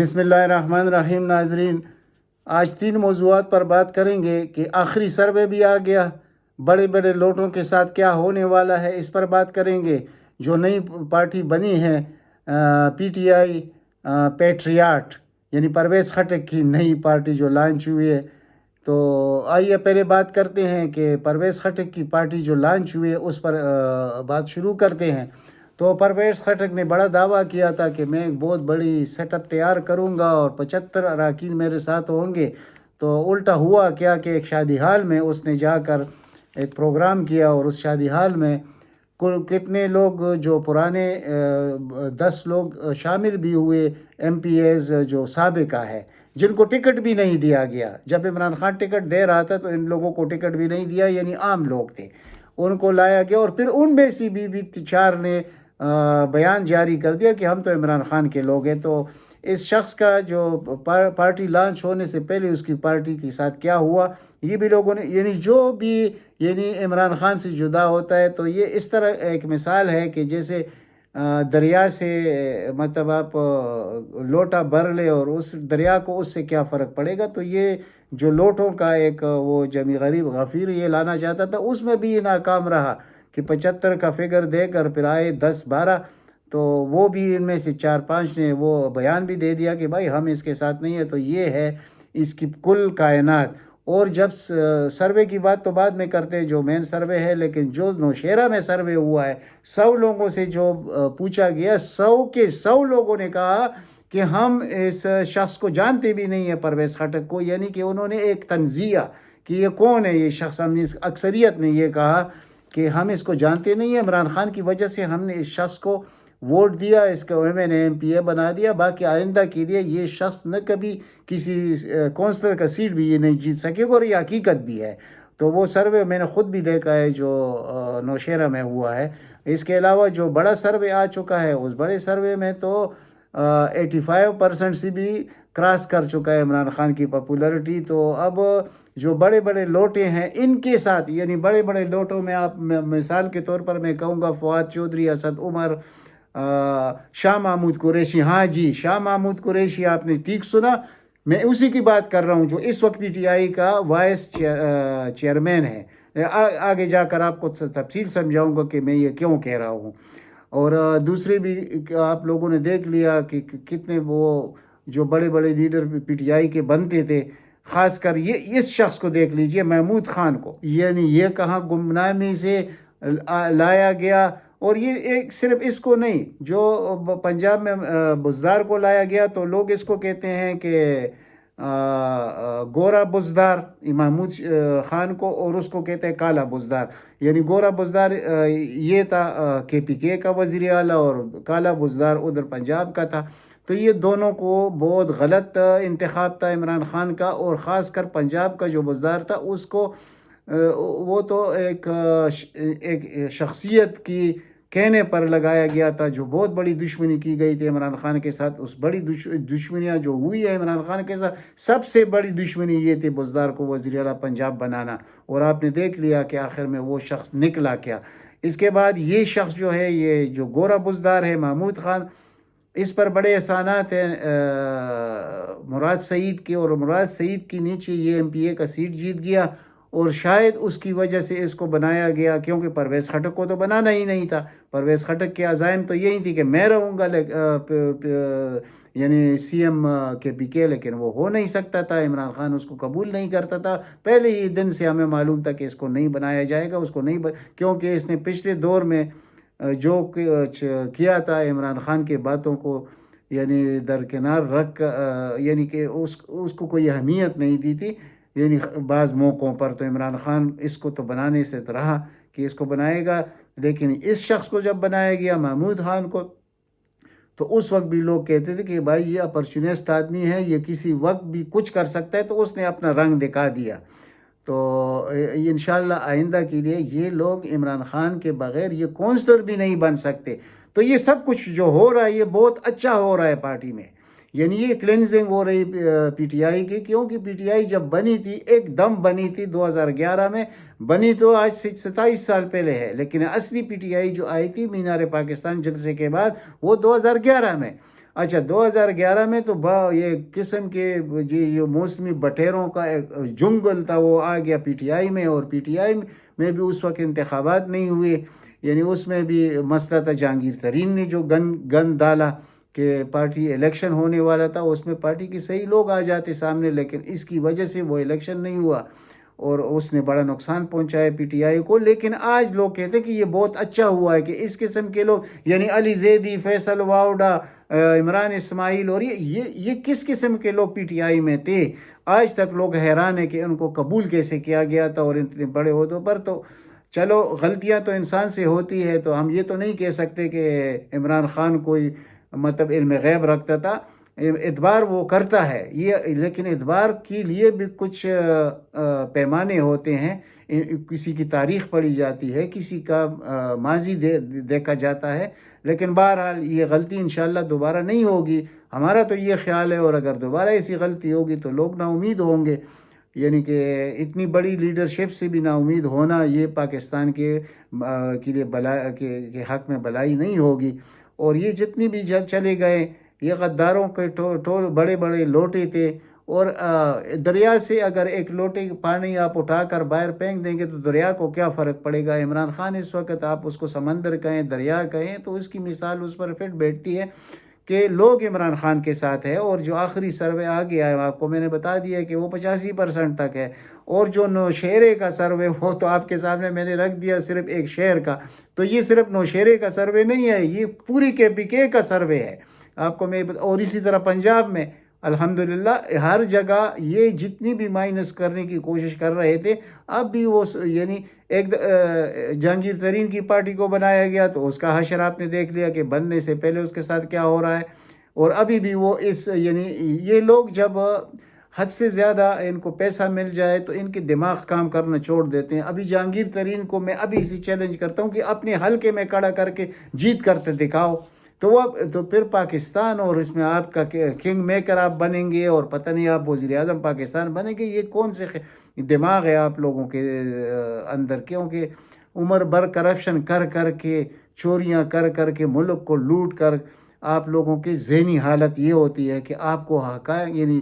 بسم اللہ الرحمن الرحیم. ناظرین، آج 3 موضوعات پر بات کریں گے کہ آخری سروے بھی آ گیا، بڑے بڑے لوٹوں کے ساتھ کیا ہونے والا ہے اس پر بات کریں گے. جو نئی پارٹی بنی ہے پی ٹی آئی پیٹریاٹ، یعنی پرویز خٹک کی نئی پارٹی جو لانچ ہوئی ہے، تو آئیے پہلے بات کرتے ہیں کہ پرویز خٹک کی پارٹی جو لانچ ہوئی ہے اس پر بات شروع کرتے ہیں. تو پرویز خٹک نے بڑا دعویٰ کیا تھا کہ میں ایک بہت بڑی سیٹ اپ تیار کروں گا اور 75 اراکین میرے ساتھ ہوں گے. تو الٹا ہوا کیا کہ ایک شادی ہال میں اس نے جا کر ایک پروگرام کیا، اور اس شادی ہال میں کتنے لوگ جو پرانے 10 لوگ شامل بھی ہوئے، ایم پی ایز جو سابقہ ہے، جن کو ٹکٹ بھی نہیں دیا گیا. جب عمران خان ٹکٹ دے رہا تھا تو ان لوگوں کو ٹکٹ بھی نہیں دیا، یعنی عام لوگ تھے، ان کو لایا گیا. اور پھر ان میں سے بھی 4 نے بیان جاری کر دیا کہ ہم تو عمران خان کے لوگ ہیں. تو اس شخص کا جو پارٹی لانچ ہونے سے پہلے اس کی پارٹی کے ساتھ کیا ہوا، یہ بھی لوگوں نے، یعنی جو بھی عمران خان سے جدا ہوتا ہے تو یہ اس طرح ایک مثال ہے کہ جیسے دریا سے مطلب آپ لوٹا بھر لے اور اس دریا کو اس سے کیا فرق پڑے گا. تو یہ جو لوٹوں کا ایک وہ جمی غریب غفیر یہ لانا چاہتا تھا، اس میں بھی ناکام رہا کہ 75 کا فگر دے کر پھر آئے 10-12. تو وہ بھی ان میں سے 4-5 نے وہ بیان بھی دے دیا کہ بھائی ہم اس کے ساتھ نہیں ہیں. تو یہ ہے اس کی کل کائنات. اور جب سروے کی بات تو بعد میں کرتے ہیں، جو مین سروے ہے، لیکن جو نوشہرہ میں سروے ہوا ہے 100 لوگوں سے جو پوچھا گیا، 100 کے 100 لوگوں نے کہا کہ ہم اس شخص کو جانتے بھی نہیں ہیں، پرویز خٹک کو. یعنی کہ انہوں نے ایک تنزیہ کہ یہ کون ہے یہ شخص. ہم نے اکثریت نے یہ کہا کہ ہم اس کو جانتے نہیں ہیں، عمران خان کی وجہ سے ہم نے اس شخص کو ووٹ دیا، اس کو ایم پی اے بنا دیا. باقی آئندہ کے لیے یہ شخص نہ کبھی کسی کونسلر کا سیٹ بھی یہ نہیں جیت سکے گا، اور یہ حقیقت بھی ہے. تو وہ سروے میں نے خود بھی دیکھا ہے جو نوشہرہ میں ہوا ہے. اس کے علاوہ جو بڑا سروے آ چکا ہے، اس بڑے سروے میں تو 85% سے بھی کراس کر چکا ہے عمران خان کی پاپولرٹی. تو اب جو بڑے بڑے لوٹے ہیں ان کے ساتھ، یعنی بڑے بڑے لوٹوں میں آپ مثال کے طور پر میں کہوں گا فواد چودھری، اسد عمر، شاہ محمود قریشی. ہاں جی، شاہ محمود قریشی آپ نے ٹھیک سنا، میں اسی کی بات کر رہا ہوں جو اس وقت پی ٹی آئی کا وائس چیئرمین ہے. آگے جا کر آپ کو تفصیل سمجھاؤں گا کہ میں یہ کیوں کہہ رہا ہوں. اور دوسرے بھی آپ لوگوں نے دیکھ لیا کہ کتنے وہ جو بڑے بڑے لیڈر پی ٹی آئی کے بنتے تھے، خاص کر یہ اس شخص کو دیکھ لیجئے، محمود خان کو، یعنی یہ کہاں گمنامی سے لایا گیا. اور یہ ایک صرف اس کو نہیں، جو پنجاب میں بزدار کو لایا گیا تو لوگ اس کو کہتے ہیں کہ گورا بزدار محمود خان کو، اور اس کو کہتے ہیں کالا بزدار. یعنی گورا بزدار یہ تھا کے پی کے کا وزیر اعلیٰ، اور کالا بزدار ادھر پنجاب کا تھا. تو یہ دونوں کو بہت غلط انتخاب تھا عمران خان کا. اور خاص کر پنجاب کا جو بزدار تھا اس کو وہ تو ایک شخصیت کی کہنے پر لگایا گیا تھا، جو بہت بڑی دشمنی کی گئی تھی عمران خان کے ساتھ. اس بڑی دشمنیاں جو ہوئی ہے عمران خان کے ساتھ، سب سے بڑی دشمنی یہ تھی بزدار کو وزیر اعلیٰ پنجاب بنانا. اور آپ نے دیکھ لیا کہ آخر میں وہ شخص نکلا کیا. اس کے بعد یہ شخص جو ہے، یہ جو گورا بزدار ہے محمود خان، اس پر بڑے احسانات ہیں مراد سعید کے، اور مراد سعید کے نیچے یہ ایم پی اے کا سیٹ جیت گیا. اور شاید اس کی وجہ سے اس کو بنایا گیا، کیونکہ پرویز خٹک کو تو بنانا ہی نہیں تھا. پرویز خٹک کے عزائم تو یہی تھی کہ میں رہوں گا یعنی سی ایم کے پی کے، لیکن وہ ہو نہیں سکتا تھا. عمران خان اس کو قبول نہیں کرتا تھا. پہلے ہی دن سے ہمیں معلوم تھا کہ اس کو نہیں بنایا جائے گا، اس کو نہیں کیونکہ اس نے پچھلے دور میں جو کیا تھا عمران خان کے باتوں کو یعنی درکنار رکھ، یعنی کہ اس کو کوئی اہمیت نہیں دی تھی. یعنی بعض موقعوں پر تو عمران خان اس کو تو بنانے سے تو رہا کہ اس کو بنائے گا، لیکن اس شخص کو جب بنایا گیا محمود خان کو، تو اس وقت بھی لوگ کہتے تھے کہ بھائی یہ اپرچونسٹ آدمی ہے، یہ کسی وقت بھی کچھ کر سکتا ہے. تو اس نے اپنا رنگ دکھا دیا. تو انشاءاللہ آئندہ کے لیے یہ لوگ عمران خان کے بغیر یہ کونسلر بھی نہیں بن سکتے. تو یہ سب کچھ جو ہو رہا ہے یہ بہت اچھا ہو رہا ہے پارٹی میں. یعنی یہ کلینزنگ ہو رہی پی ٹی آئی کی، کیونکہ پی ٹی آئی جب بنی تھی ایک دم بنی تھی 2011 میں بنی، تو آج سے 27 سال پہلے ہے. لیکن اصلی پی ٹی آئی جو آئی تھی مینار پاکستان جلسے کے بعد وہ 2011 میں. اچھا 2011 میں تو یہ قسم کے یہ موسمی بٹیروں کا ایک جنگل تھا، وہ آ گیا پی ٹی آئی میں، اور پی ٹی آئی میں بھی اس وقت انتخابات نہیں ہوئے، یعنی اس میں بھی مسئلہ تھا جہانگیر ترین نے جو گن ڈالا کہ پارٹی الیکشن ہونے والا تھا، اس میں پارٹی کے صحیح لوگ آ جاتے سامنے، لیکن اس کی وجہ سے وہ الیکشن نہیں ہوا اور اس نے بڑا نقصان پہنچایا پی ٹی آئی کو۔ لیکن آج لوگ کہتے ہیں کہ یہ بہت اچھا ہوا ہے کہ اس قسم کے لوگ، یعنی علی زیدی، فیصل واوڈا، عمران اسماعیل، اور یہ کس قسم کے لوگ پی ٹی آئی میں تھے؟ آج تک لوگ حیران ہیں کہ ان کو قبول کیسے کیا گیا تھا اور اتنے بڑے عہدوں پر۔ تو چلو غلطیاں تو انسان سے ہوتی ہے، تو ہم یہ تو نہیں کہہ سکتے کہ عمران خان کوئی مطلب علم غیب رکھتا تھا، اعتبار وہ کرتا ہے یہ، لیکن اعتبار کے لیے بھی کچھ پیمانے ہوتے ہیں، کسی کی تاریخ پڑھی جاتی ہے، کسی کا ماضی دیکھا جاتا ہے، لیکن بہرحال یہ غلطی انشاءاللہ دوبارہ نہیں ہوگی، ہمارا تو یہ خیال ہے، اور اگر دوبارہ ایسی غلطی ہوگی تو لوگ نا امید ہوں گے، یعنی کہ اتنی بڑی لیڈرشپ سے بھی نا امید ہونا یہ پاکستان کے لیے کے حق میں بلائی نہیں ہوگی۔ اور یہ جتنی بھی جب چلے گئے، یہ غداروں کے بڑے بڑے لوٹے تھے، اور دریا سے اگر ایک لوٹے پانی آپ اٹھا کر باہر پھینک دیں گے تو دریا کو کیا فرق پڑے گا؟ عمران خان اس وقت آپ اس کو سمندر کہیں، دریا کہیں، تو اس کی مثال اس پر فٹ بیٹھتی ہے کہ لوگ عمران خان کے ساتھ ہے، اور جو آخری سروے آ گیا ہے آپ کو میں نے بتا دیا کہ وہ 85% تک ہے، اور جو نوشہرے کا سروے وہ تو آپ کے سامنے میں نے رکھ دیا، صرف ایک شہر کا، تو یہ صرف نوشہرے کا سروے نہیں ہے، یہ پوری کے پی کے کا سروے ہے آپ کو میں، اور اسی طرح پنجاب میں الحمدللہ ہر جگہ یہ جتنی بھی مائنس کرنے کی کوشش کر رہے تھے، اب بھی وہ یعنی ایک جہانگیر ترین کی پارٹی کو بنایا گیا تو اس کا حشر آپ نے دیکھ لیا کہ بننے سے پہلے اس کے ساتھ کیا ہو رہا ہے، اور ابھی بھی وہ یعنی یہ لوگ جب حد سے زیادہ ان کو پیسہ مل جائے تو ان کے دماغ کام کرنا چھوڑ دیتے ہیں۔ ابھی جہانگیر ترین کو میں ابھی اسی چیلنج کرتا ہوں کہ اپنے حلقے میں کھڑا کر کے جیت کرتے دکھاؤ، تو پھر پاکستان، اور اس میں آپ کا کنگ میکر آپ بنیں گے، اور پتہ نہیں آپ وزیر اعظم پاکستان بنیں گے، یہ کون سے دماغ ہے آپ لوگوں کے اندر؟ کیونکہ عمر بھر کرپشن کر کر کے، چوریاں کر کر کے، ملک کو لوٹ کر، آپ لوگوں کی ذہنی حالت یہ ہوتی ہے کہ آپ کو حقائق یعنی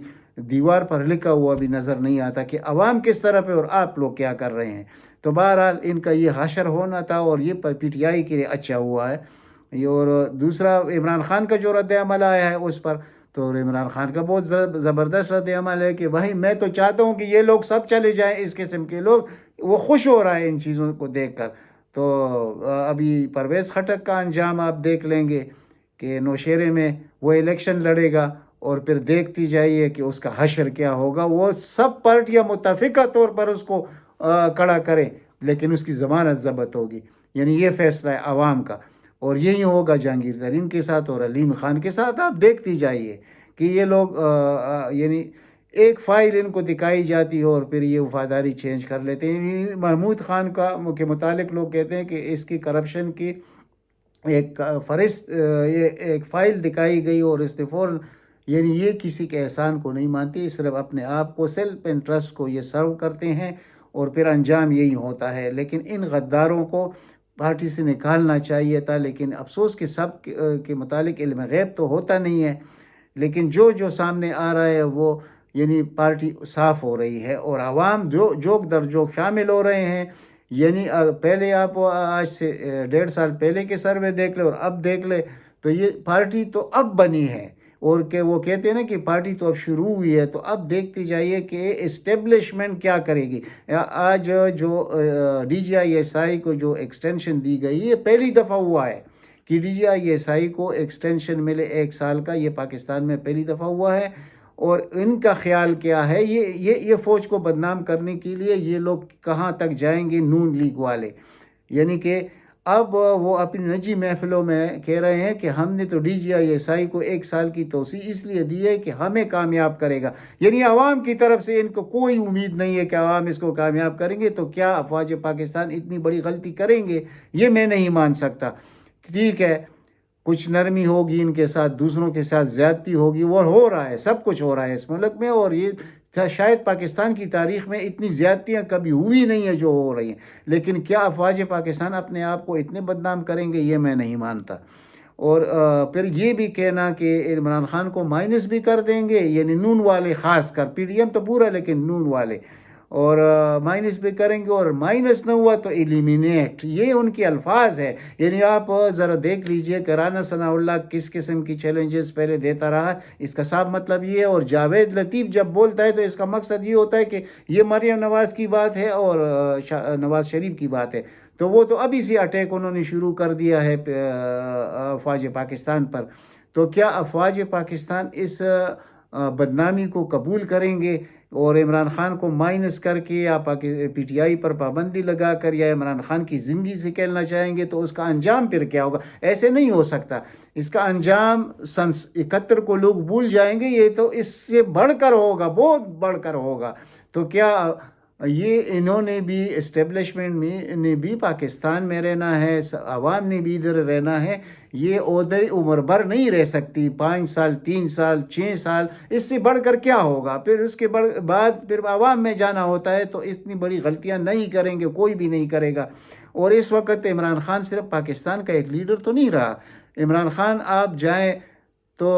دیوار پر لکھا ہوا بھی نظر نہیں آتا کہ عوام کس طرف ہے اور آپ لوگ کیا کر رہے ہیں۔ تو بہرحال ان کا یہ حشر ہونا تھا، اور یہ پی ٹی آئی کے لیے اچھا ہوا ہے یہ۔ اور دوسرا عمران خان کا جو رد عمل آیا ہے اس پر، تو عمران خان کا بہت زبردست رد عمل ہے کہ بھائی میں تو چاہتا ہوں کہ یہ لوگ سب چلے جائیں، اس قسم کے لوگ، وہ خوش ہو رہا ہے ان چیزوں کو دیکھ کر۔ تو ابھی پرویز خٹک کا انجام آپ دیکھ لیں گے کہ نوشہرے میں وہ الیکشن لڑے گا، اور پھر دیکھتی جائیے کہ اس کا حشر کیا ہوگا۔ وہ سب پارٹیاں متفقہ طور پر اس کو کھڑا کریں، لیکن اس کی ضمانت ضبط ہوگی، یعنی یہ فیصلہ ہے عوام کا، اور یہی ہوگا جہانگیر ترین کے ساتھ اور علیم خان کے ساتھ۔ آپ دیکھتی جائیے کہ یہ لوگ یعنی ایک فائل ان کو دکھائی جاتی ہے اور پھر یہ وفاداری چینج کر لیتے ہیں۔ محمود خان کے متعلق لوگ کہتے ہیں کہ اس کی کرپشن کی ایک ایک فائل دکھائی گئی، اور اس نے فوراً یعنی یہ کسی کے احسان کو نہیں مانتی، صرف اپنے آپ کو سیلف انٹرسٹ کو یہ سرو کرتے ہیں، اور پھر انجام یہی ہوتا ہے۔ لیکن ان غداروں کو پارٹی سے نکالنا چاہیے تھا، لیکن افسوس کہ سب کے متعلق علم غیب تو ہوتا نہیں ہے، لیکن جو سامنے آ رہا ہے وہ یعنی پارٹی صاف ہو رہی ہے، اور عوام جوک در جوک شامل ہو رہے ہیں۔ یعنی پہلے آپ آج سے 1.5 سال پہلے کے سروے دیکھ لیں اور اب دیکھ لیں، تو یہ پارٹی تو اب بنی ہے، اور کہ وہ کہتے ہیں نا کہ پارٹی تو اب شروع ہوئی ہے، تو اب دیکھتے جائیے کہ اسٹیبلشمنٹ کیا کرے گی۔ آج جو D G I S I کو جو ایکسٹینشن دی گئی، یہ پہلی دفعہ ہوا ہے کہ D G I S I کو ایکسٹینشن ملے 1 سال کا، یہ پاکستان میں پہلی دفعہ ہوا ہے۔ اور ان کا خیال کیا ہے؟ یہ فوج کو بدنام کرنے کے لیے یہ لوگ کہاں تک جائیں گے؟ نون لیگ والے، یعنی کہ اب وہ اپنی نجی محفلوں میں کہہ رہے ہیں کہ ہم نے تو D G I S I کو 1 سال کی توسیع اس لیے دی ہے کہ ہمیں کامیاب کرے گا، یعنی عوام کی طرف سے ان کو کوئی امید نہیں ہے کہ عوام اس کو کامیاب کریں گے۔ تو کیا افواج پاکستان اتنی بڑی غلطی کریں گے؟ یہ میں نہیں مان سکتا۔ ٹھیک ہے، کچھ نرمی ہوگی ان کے ساتھ، دوسروں کے ساتھ زیادتی ہوگی، وہ ہو رہا ہے، سب کچھ ہو رہا ہے اس ملک میں، اور یہ شاید پاکستان کی تاریخ میں اتنی زیادتیاں کبھی ہوئی نہیں ہیں جو ہو رہی ہیں، لیکن کیا افواج پاکستان اپنے آپ کو اتنے بدنام کریں گے؟ یہ میں نہیں مانتا۔ اور پھر یہ بھی کہنا کہ عمران خان کو مائنس بھی کر دیں گے، یعنی نون والے خاص کر، پی ڈی ایم تو پورا لیکن نون والے، اور مائنس بھی کریں گے، اور مائنس نہ ہوا تو ایلیمینیٹ، یہ ان کے الفاظ ہے۔ یعنی آپ ذرا دیکھ لیجئے کہ رانا ثناء اللہ کس قسم کی چیلنجز پہلے دیتا رہا، اس کا صاف مطلب یہ ہے۔ اور جاوید لطیف جب بولتا ہے تو اس کا مقصد یہ ہوتا ہے کہ یہ مریم نواز کی بات ہے اور نواز شریف کی بات ہے، تو وہ تو ابھی سے اٹیک انہوں نے شروع کر دیا ہے افواج پاکستان پر۔ تو کیا افواج پاکستان اس بدنامی کو قبول کریں گے اور عمران خان کو مائنس کر کے یا پی ٹی آئی پر پابندی لگا کر یا عمران خان کی زندگی سے کھیلنا چاہیں گے؟ تو اس کا انجام پھر کیا ہوگا؟ ایسے نہیں ہو سکتا، اس کا انجام سن 71 کو لوگ بھول جائیں گے، یہ تو اس سے بڑھ کر ہوگا، بہت بڑھ کر ہوگا۔ تو کیا یہ انہوں نے بھی، اسٹیبلشمنٹ میں نے بھی پاکستان میں رہنا ہے، عوام نے بھی ادھر رہنا ہے، یہ عہدے عمر بھر نہیں رہ سکتی، 5 سال 3 سال 6 سال، اس سے بڑھ کر کیا ہوگا؟ پھر اس کے بعد پھر عوام میں جانا ہوتا ہے، تو اتنی بڑی غلطیاں نہیں کریں گے، کوئی بھی نہیں کرے گا۔ اور اس وقت عمران خان صرف پاکستان کا ایک لیڈر تو نہیں رہا۔ عمران خان آپ جائیں تو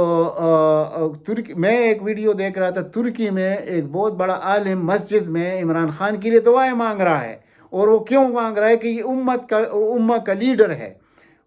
ترکی، میں ایک ویڈیو دیکھ رہا تھا، ترکی میں ایک بہت بڑا عالم مسجد میں عمران خان کے لیے دعائیں مانگ رہا ہے، اور وہ کیوں مانگ رہا ہے؟ کہ یہ امت کا لیڈر ہے۔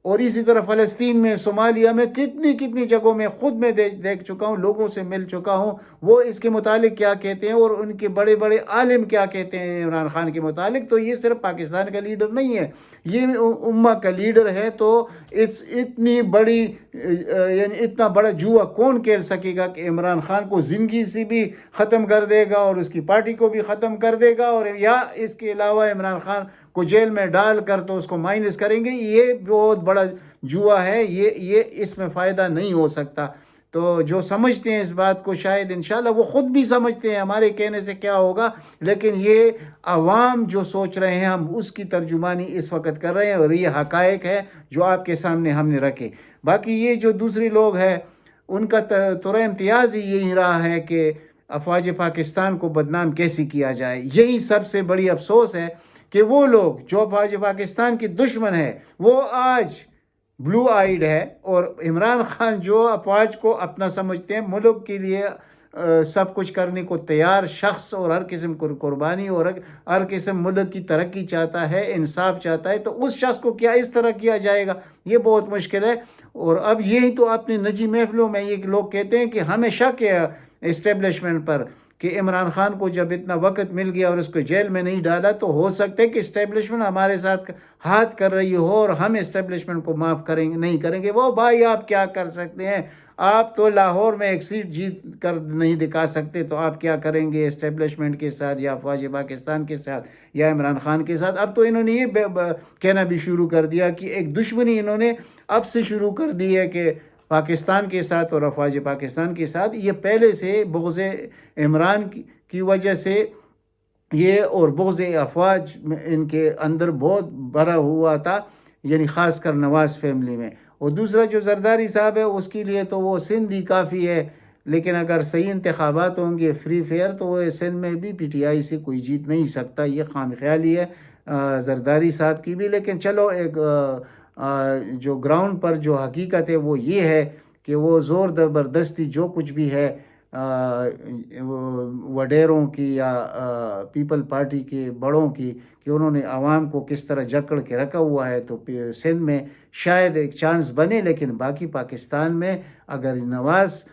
اور اسی طرح فلسطین میں، صومالیہ میں، کتنی جگہوں میں خود میں دیکھ چکا ہوں، لوگوں سے مل چکا ہوں، وہ اس کے متعلق کیا کہتے ہیں اور ان کے بڑے بڑے عالم کیا کہتے ہیں عمران خان کے متعلق۔ تو یہ صرف پاکستان کا لیڈر نہیں ہے، یہ امت کا لیڈر ہے۔ تو اتنی بڑی، یعنی اتنا بڑا جوا کون کھیل سکے گا کہ عمران خان کو زندگی سے بھی ختم کر دے گا اور اس کی پارٹی کو بھی ختم کر دے گا، اور یا اس کے علاوہ عمران خان کو جیل میں ڈال کر تو اس کو مائنس کریں گے؟ یہ بہت بڑا جوا ہے، یہ اس میں فائدہ نہیں ہو سکتا۔ تو جو سمجھتے ہیں اس بات کو، شاید انشاءاللہ وہ خود بھی سمجھتے ہیں ہمارے کہنے سے کیا ہوگا، لیکن یہ عوام جو سوچ رہے ہیں ہم اس کی ترجمانی اس وقت کر رہے ہیں، اور یہ حقائق ہے جو آپ کے سامنے ہم نے رکھے۔ باقی یہ جو دوسری لوگ ہیں ان کا طور امتیاز ہی یہی رہا ہے کہ افواج پاکستان کو بدنام کیسے کیا جائے۔ یہی سب سے بڑی افسوس ہے کہ وہ لوگ جو افواج پاکستان کی دشمن ہے وہ آج بلو آئیڈ ہے، اور عمران خان جو افواج کو اپنا سمجھتے ہیں، ملک کے لیے سب کچھ کرنے کو تیار شخص، اور ہر قسم کو قربانی، اور ہر قسم ملک کی ترقی چاہتا ہے، انصاف چاہتا ہے، تو اس شخص کو کیا اس طرح کیا جائے گا؟ یہ بہت مشکل ہے۔ اور اب یہی تو اپنی نجی محفلوں میں یہ لوگ کہتے ہیں کہ ہمیں شک ہے اسٹیبلشمنٹ پر کہ عمران خان کو جب اتنا وقت مل گیا اور اس کو جیل میں نہیں ڈالا، تو ہو سکتا ہے کہ اسٹیبلشمنٹ ہمارے ساتھ ہاتھ کر رہی ہو اور ہم اسٹیبلشمنٹ کو معاف نہیں کریں گے۔ وہ بھائی آپ کیا کر سکتے ہیں؟ آپ تو لاہور میں ایک سیٹ جیت کر نہیں دکھا سکتے، تو آپ کیا کریں گے اسٹیبلشمنٹ کے ساتھ یا افواج پاکستان کے ساتھ یا عمران خان کے ساتھ؟ اب تو انہوں نے یہ کہنا بھی شروع کر دیا کہ ایک دشمنی انہوں نے اب سے شروع کر دی ہے کہ پاکستان کے ساتھ اور افواج پاکستان کے ساتھ۔ یہ پہلے سے بغض عمران کی وجہ سے یہ، اور بغض افواج ان کے اندر بہت بھرا ہوا تھا، یعنی خاص کر نواز فیملی میں۔ اور دوسرا جو زرداری صاحب ہے، اس کے لیے تو وہ سندھ ہی کافی ہے، لیکن اگر صحیح انتخابات ہوں گے فری فیئر، تو وہ سندھ میں بھی پی ٹی آئی سے کوئی جیت نہیں سکتا۔ یہ خام خیالی ہے زرداری صاحب کی بھی۔ لیکن چلو، ایک جو گراؤنڈ پر جو حقیقت ہے وہ یہ ہے کہ وہ زور زبردستی جو کچھ بھی ہے وڈیروں کی یا پیپل پارٹی کے بڑوں کی، کہ انہوں نے عوام کو کس طرح جکڑ کے رکھا ہوا ہے، تو سندھ میں شاید ایک چانس بنے، لیکن باقی پاکستان میں اگر نواز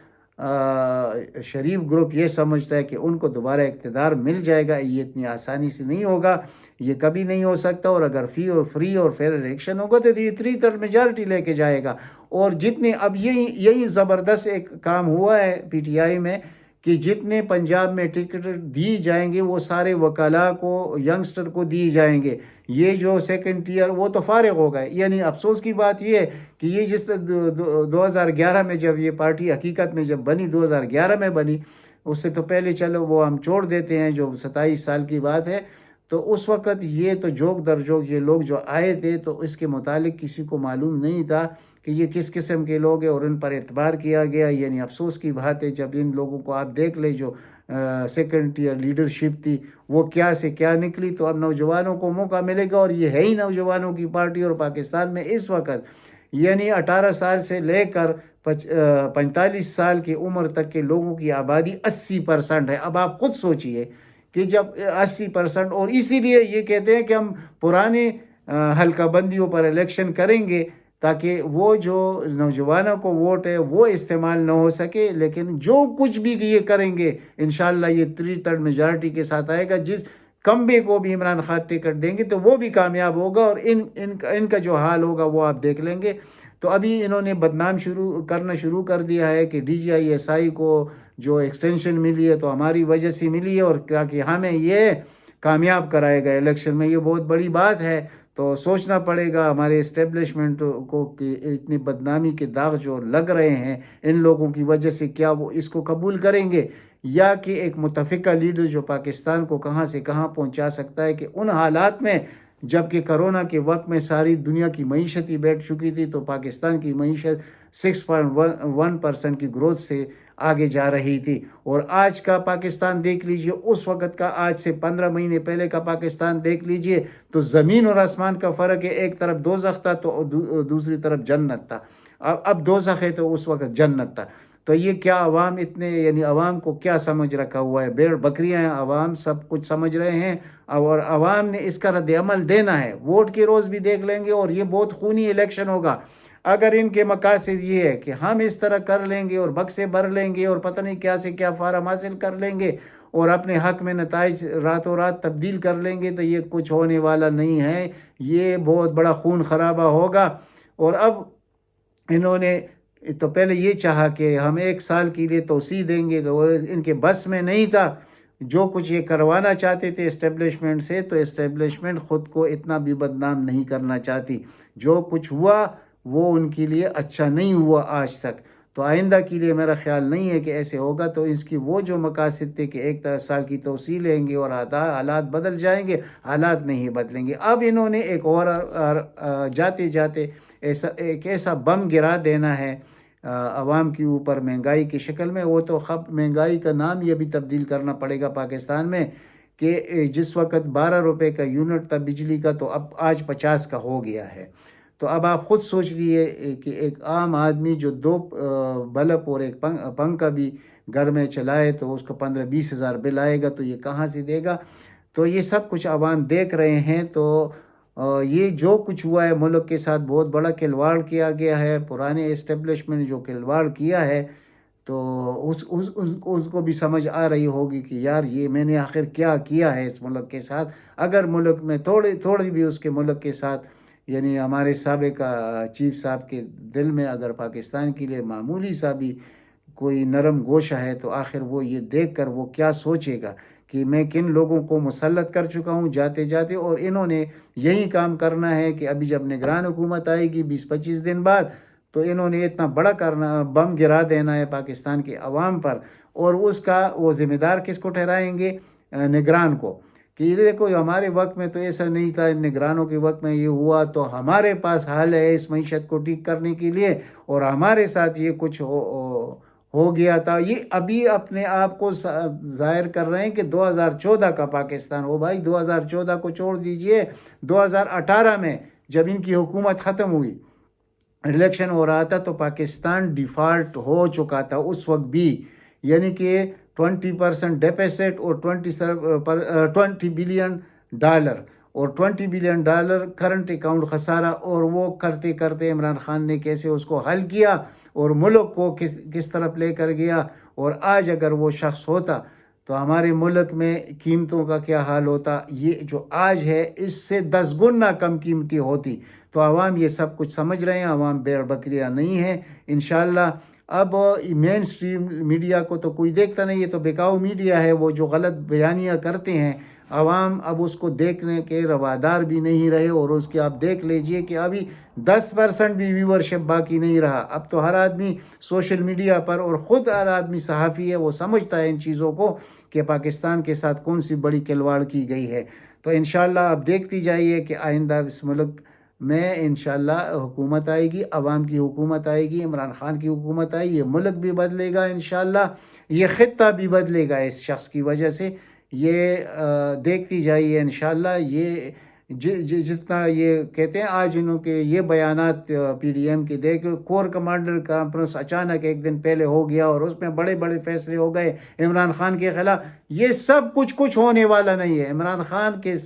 شریف گروپ یہ سمجھتا ہے کہ ان کو دوبارہ اقتدار مل جائے گا، یہ اتنی آسانی سے نہیں ہوگا، یہ کبھی نہیں ہو سکتا۔ اور اگر فری اور فیئر الیکشن ہوگا تو یہ 3/3 میجارٹی لے کے جائے گا۔ اور جتنے اب یہی زبردست ایک کام ہوا ہے پی ٹی آئی میں کہ جتنے پنجاب میں ٹکٹ دی جائیں گے وہ سارے وکلاء کو، ینگسٹر کو دی جائیں گے۔ یہ جو سیکنڈ ٹیئر وہ تو فارغ ہو گئے۔ یعنی افسوس کی بات یہ ہے کہ یہ جس 2011 میں جب یہ پارٹی حقیقت میں جب بنی، 2011 میں بنی، اس سے تو پہلے چلو وہ ہم چھوڑ دیتے ہیں، جو 27 سال کی بات ہے، تو اس وقت یہ تو جوک در جوک یہ لوگ جو آئے تھے، تو اس کے متعلق کسی کو معلوم نہیں تھا کہ یہ کس قسم کے لوگ ہیں، اور ان پر اعتبار کیا گیا۔ یعنی افسوس کی بات ہے، جب ان لوگوں کو آپ دیکھ لیں جو سیکنڈ ٹیئر لیڈرشپ تھی وہ کیا سے کیا نکلی۔ تو اب نوجوانوں کو موقع ملے گا، اور یہ ہے ہی نوجوانوں کی پارٹی، اور پاکستان میں اس وقت یعنی 18 سال سے لے کر 45 سال کی عمر تک کے لوگوں کی آبادی 80% ہے۔ اب آپ خود سوچئے کہ جب 80%، اور اسی لیے یہ کہتے ہیں کہ ہم پرانے حلقہ بندیوں پر الیکشن کریں گے تاکہ وہ جو نوجوانوں کو ووٹ ہے وہ استعمال نہ ہو سکے، لیکن جو کچھ بھی یہ کریں گے انشاءاللہ یہ 3/3 میجارٹی کے ساتھ آئے گا۔ جس کمبے کو بھی عمران خان ٹکٹ دیں گے تو وہ بھی کامیاب ہوگا، اور ان کا جو حال ہوگا وہ آپ دیکھ لیں گے۔ تو ابھی انہوں نے بدنام کرنا شروع کر دیا ہے کہ DGI کو جو ایکسٹینشن ملی ہے تو ہماری وجہ سے ملی ہے، اور کہ ہمیں یہ کامیاب کرائے گا الیکشن میں۔ یہ بہت بڑی بات ہے، تو سوچنا پڑے گا ہمارے اسٹیبلشمنٹ کو کہ اتنی بدنامی کے داغ جو لگ رہے ہیں ان لوگوں کی وجہ سے، کیا وہ اس کو قبول کریں گے، یا کہ ایک متفقہ لیڈر جو پاکستان کو کہاں سے کہاں پہنچا سکتا ہے، کہ ان حالات میں جب کہ کرونا کے وقت میں ساری دنیا کی معیشت ہی بیٹھ چکی تھی تو پاکستان کی معیشت 6.1% کی گروتھ سے آگے جا رہی تھی، اور آج کا پاکستان دیکھ لیجئے، اس وقت کا آج سے 15 مہینے پہلے کا پاکستان دیکھ لیجئے تو زمین اور آسمان کا فرق ہے۔ ایک طرف دوزخ تھا تو دوسری طرف جنت تھا، اب دوزخ ہے تو اس وقت جنت تھا۔ تو یہ کیا عوام یعنی عوام کو کیا سمجھ رکھا ہوا ہے؟ بھیڑ بکریاں ہیں، عوام سب کچھ سمجھ رہے ہیں، اور عوام نے اس کا رد عمل دینا ہے۔ ووٹ کے روز بھی دیکھ لیں گے، اور یہ بہت خونی الیکشن ہوگا۔ اگر ان کے مقاصد یہ ہے کہ ہم اس طرح کر لیں گے اور بکسے بھر لیں گے اور پتہ نہیں کیا سے کیا فارم حاصل کر لیں گے اور اپنے حق میں نتائج راتوں رات تبدیل کر لیں گے، تو یہ کچھ ہونے والا نہیں ہے، یہ بہت بڑا خون خرابہ ہوگا۔ اور اب انہوں نے تو پہلے یہ چاہا کہ ہم 1 سال کے لیے توسیع دیں گے، تو ان کے بس میں نہیں تھا جو کچھ یہ کروانا چاہتے تھے اسٹیبلشمنٹ سے، تو اسٹیبلشمنٹ خود کو اتنا بھی بدنام نہیں کرنا چاہتی۔ جو کچھ ہوا وہ ان کے لیے اچھا نہیں ہوا آج تک، تو آئندہ کے لیے میرا خیال نہیں ہے کہ ایسے ہوگا۔ تو اس کی وہ جو مقاصد تھے کہ 1 سال کی توسیع لیں گے اور حالات بدل جائیں گے، حالات نہیں بدلیں گے۔ اب انہوں نے ایک اور جاتے جاتے ایک ایسا بم گرا دینا ہے عوام کے اوپر مہنگائی کی شکل میں۔ وہ تو مہنگائی کا نام ہی ابھی تبدیل کرنا پڑے گا پاکستان میں، کہ جس وقت 12 روپے کا یونٹ تھا بجلی کا تو اب آج 50 کا ہو گیا ہے۔ تو اب آپ خود سوچ لیے کہ ایک عام آدمی جو 2 بلب اور ایک پنکھا بھی گھر میں چلائے تو اس کو 15-20 ہزار بل آئے گا، تو یہ کہاں سے دے گا؟ تو یہ سب کچھ عوام دیکھ رہے ہیں۔ تو یہ جو کچھ ہوا ہے ملک کے ساتھ بہت بڑا کھلواڑ کیا گیا ہے، پرانے اسٹیبلشمنٹ جو کھلواڑ کیا ہے، تو اس کو بھی سمجھ آ رہی ہوگی کہ یار یہ میں نے آخر کیا کیا ہے اس ملک کے ساتھ۔ اگر ملک میں تھوڑی بھی اس کے ملک کے ساتھ، یعنی ہمارے سابق چیف صاحب کے دل میں اگر پاکستان کے لیے معمولی سا بھی کوئی نرم گوشہ ہے، تو آخر وہ یہ دیکھ کر وہ کیا سوچے گا کہ میں کن لوگوں کو مسلط کر چکا ہوں جاتے جاتے، اور انہوں نے یہی کام کرنا ہے کہ ابھی جب نگران حکومت آئے گی 20-25 دن بعد، تو انہوں نے اتنا بڑا بم گرا دینا ہے پاکستان کے عوام پر، اور اس کا وہ ذمہ دار کس کو ٹھہرائیں گے؟ نگران کو، کہ دیکھو ہمارے وقت میں تو ایسا نہیں تھا، ان نگرانوں کے وقت میں یہ ہوا، تو ہمارے پاس حل ہے اس معیشت کو ٹھیک کرنے کے لیے، اور ہمارے ساتھ یہ کچھ ہو گیا تھا۔ یہ ابھی اپنے آپ کو ظاہر کر رہے ہیں کہ 2014 کا پاکستان ہو۔ بھائی 2014 کو چھوڑ دیجئے، 2018 میں جب ان کی حکومت ختم ہوئی، الیکشن ہو رہا تھا، تو پاکستان ڈیفالٹ ہو چکا تھا اس وقت بھی، یعنی کہ 20% ڈیپیسٹ اور 20 بلین ڈالر اور $20 بلین کرنٹ اکاؤنٹ خسارہ، اور وہ کرتے کرتے عمران خان نے کیسے اس کو حل کیا اور ملک کو کس طرف لے کر گیا۔ اور آج اگر وہ شخص ہوتا تو ہمارے ملک میں قیمتوں کا کیا حال ہوتا؟ یہ جو آج ہے اس سے 10 گنا کم قیمتی ہوتی۔ تو عوام یہ سب کچھ سمجھ رہے ہیں، عوام بھیڑ بکریاں نہیں ہیں انشاءاللہ۔ اب مین سٹریم میڈیا کو تو کوئی دیکھتا نہیں، یہ تو بکاؤ میڈیا ہے، وہ جو غلط بیانیاں کرتے ہیں، عوام اب اس کو دیکھنے کے روادار بھی نہیں رہے، اور اس کے آپ دیکھ لیجئے کہ ابھی 10% بھی ویورشپ باقی نہیں رہا۔ اب تو ہر آدمی سوشل میڈیا پر، اور خود ہر آدمی صحافی ہے، وہ سمجھتا ہے ان چیزوں کو کہ پاکستان کے ساتھ کون سی بڑی کھلواڑ کی گئی ہے۔ تو انشاءاللہ اب دیکھتی جائیے کہ آئندہ اس ملک میں انشاءاللہ حکومت آئے گی، عوام کی حکومت آئے گی، عمران خان کی حکومت آئے گی، یہ ملک بھی بدلے گا انشاءاللہ، یہ خطہ بھی بدلے گا اس شخص کی وجہ سے۔ یہ دیکھتی جائیے انشاءاللہ۔ جتنا یہ کہتے ہیں آج انہوں کے یہ بیانات پی ڈی ایم کے دے کہ کور کمانڈر کانفرنس اچانک ایک دن پہلے ہو گیا اور اس میں بڑے بڑے فیصلے ہو گئے عمران خان کے خلاف. یہ سب کچھ ہونے والا نہیں ہے. عمران خان کے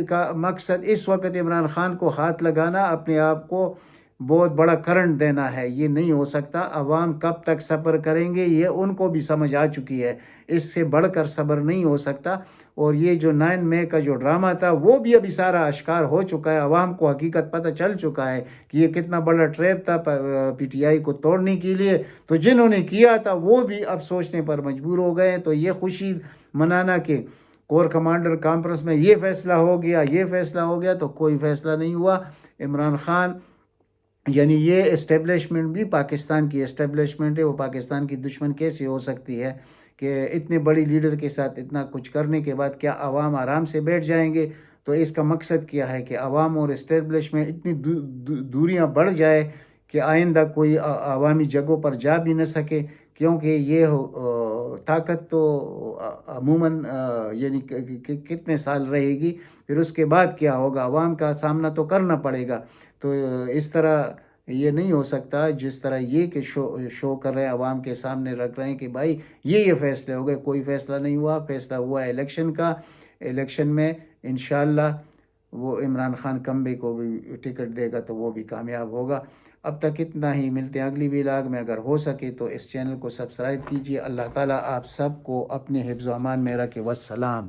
کا مقصد اس وقت عمران خان کو ہاتھ لگانا، اپنے آپ کو بہت بڑا کرنٹ دینا ہے. یہ نہیں ہو سکتا. عوام کب تک صبر کریں گے یہ ان کو بھی سمجھ آ چکی ہے. اس سے بڑھ کر صبر نہیں ہو سکتا. اور یہ جو 9 مئی کا جو ڈرامہ تھا وہ بھی ابھی سارا اشکار ہو چکا ہے. عوام کو حقیقت پتہ چل چکا ہے کہ یہ کتنا بڑا ٹریپ تھا پی ٹی آئی کو توڑنے کے لیے. تو جنہوں نے کیا تھا وہ بھی اب سوچنے پر مجبور ہو گئے. تو یہ خوشی منانا کہ کور کمانڈر کانفرنس میں یہ فیصلہ ہو گیا، یہ فیصلہ ہو گیا، تو کوئی فیصلہ نہیں ہوا. عمران خان یعنی یہ اسٹیبلشمنٹ بھی پاکستان کی اسٹیبلشمنٹ ہے. وہ پاکستان کی دشمن کیسے ہو سکتی ہے کہ اتنے بڑی لیڈر کے ساتھ اتنا کچھ کرنے کے بعد کیا عوام آرام سے بیٹھ جائیں گے؟ تو اس کا مقصد کیا ہے کہ عوام اور اسٹیبلشمنٹ اتنی دوریاں بڑھ جائے کہ آئندہ کوئی عوامی جگہوں پر جا بھی نہ سکے. کیونکہ یہ طاقت تو عموماً یعنی کتنے سال رہے گی، پھر اس کے بعد کیا ہوگا؟ عوام کا سامنا تو کرنا پڑے گا. تو اس طرح یہ نہیں ہو سکتا جس طرح یہ کہ شو کر رہے ہیں، عوام کے سامنے رکھ رہے ہیں کہ بھائی یہ فیصلے ہو گئے. کوئی فیصلہ نہیں ہوا. فیصلہ ہوا الیکشن کا. الیکشن میں انشاءاللہ وہ عمران خان کمبے کو بھی ٹکٹ دے گا تو وہ بھی کامیاب ہوگا. اب تک اتنا ہی. ملتے ہیں اگلی ولاگ میں. اگر ہو سکے تو اس چینل کو سبسکرائب کیجیے. اللہ تعالیٰ آپ سب کو اپنے حفظ و امان میں رکھے. والسلام.